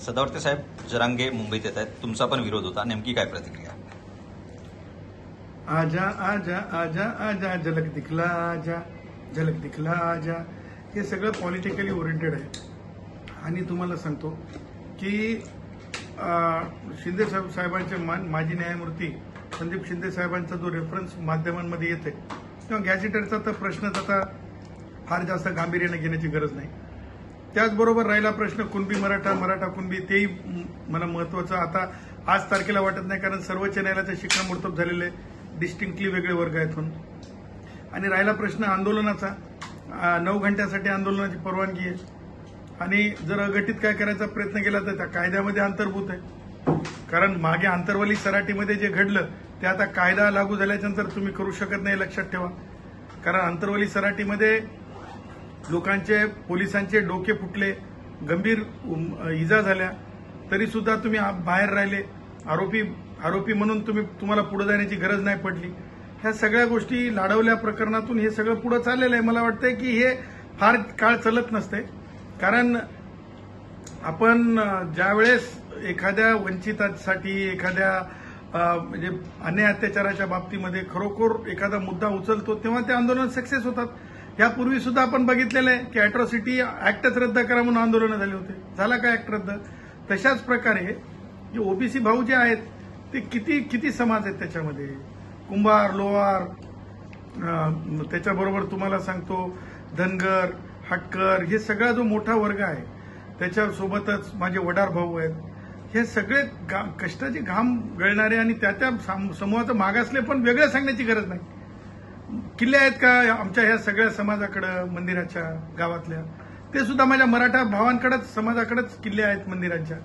सदावर्ते साहेब, जरांगे मुंबईत येत आहेत, तुमचा पण विरोध होता, नेमकी काय प्रतिक्रिया? आजा आजा आजा आजा झलक दिखला आजा, झलक दिखला आजा, हे सगळं पॉलिटिकली ओरिएंटेड आहे. आणि तुम्हाला सांगतो की शिंदे साहेबांचे माजी न्यायमूर्ती संदीप शिंदे साहेबांचा जो रेफरन्स माध्यमांमध्ये येते किंवा गॅझेटरचा तर प्रश्नच आता फार जास्त गांभीर्याने घेण्याची गरज नाही. त्याचबरोबर राहिला प्रश्न कुणबी मराठा, मराठा कुणबी, तेही मला महत्वाचं आता आज तारखेला वाटत नाही, कारण सर्वोच्च न्यायालयाचं शिक्कामोर्तब झालेले डिस्टिंक्टली वेगळे वर्ग आहेत म्हणून. आणि राहिला प्रश्न आंदोलनाचा, 9 घंट्यासाठी आंदोलनाची परवानगी आहे आणि जर अघटित काय करायचा प्रयत्न केला तर त्या कायद्यामध्ये अंतर्भूत आहे. कारण मागे आंतरवली सराटीमध्ये जे घडलं ते आता कायदा लागू झाल्यानंतर तुम्ही करू शकत नाही, लक्षात ठेवा. कारण आंतरवली सराटीमध्ये लोकांचे, पोलिसांचे डोके फुटले, गंभीर इजा झाल्या, तरी सुद्धा तुम्ही बाहेर राहिले. आरोपी म्हणून तुम्हाला पुढे जाण्याची गरज नाही पडली. ह्या सगळ्या गोष्टी लाडवल्या प्रकरणातून हे सगळं पुढे चाललेलं आहे. मला वाटतंय की हे फार काळ चालत नसते. कारण आपण ज्यावेळेस एखाद्या वंचितासाठी, एखाद्या म्हणजे अन्याय अत्याचाराच्या बाबतीमध्ये खरोखर एखादा मुद्दा उचलतो तेव्हा ते आंदोलन सक्सेस होतात. यापूर्वी सुद्धा आपण बघितलेलं आहे की अॅट्रॉसिटी ऍक्टच रद्द करा म्हणून आंदोलनं झाली होते. झाला का ऍक्ट रद्द? तशाच प्रकारे जे ओबीसी भाऊ जे आहेत ते किती समाज आहेत त्याच्यामध्ये, कुंभार, लोहार, त्याच्याबरोबर तुम्हाला सांगतो धनगर, हटकर, हे सगळा जो मोठा वर्ग आहे, त्याच्यासोबतच माझे वडार भाऊ आहेत, हे सगळे कष्टाचे घाम गळणारे आणि त्या समूहाचं मागासले पण वेगळं सांगण्याची गरज नाही. किल्ले आहेत का आमच्या ह्या सगळ्या समाजाकडं, मंदिराच्या गावातल्या, ते सुद्धा माझ्या मराठा भावांकडेच, समाजाकडेच किल्ले आहेत मंदिरांच्या.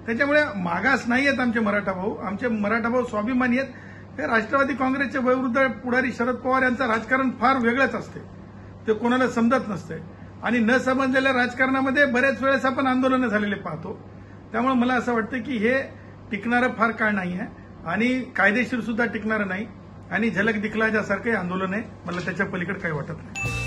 त्याच्यामुळे मागास नाही आहेत आमचे मराठा भाऊ. आमचे मराठा भाऊ स्वाभिमानी आहेत. हे राष्ट्रवादी काँग्रेसचे वयोवृद्ध पुढारी शरद पवार यांचं राजकारण फार वेगळंच असते, ते कोणाला समजत नसते. आणि न समजलेल्या राजकारणामध्ये बरेच वेळेस आपण आंदोलनं झालेले पाहतो. त्यामुळे मला असं वाटतं की हे टिकणारं फार काळ नाही आहे आणि कायदेशीर सुद्धा टिकणारं नाही. आणि झलक दिखला ज्यासारखं आंदोलन आहे, मला त्याच्या पलीकडे काही वाटत नाही.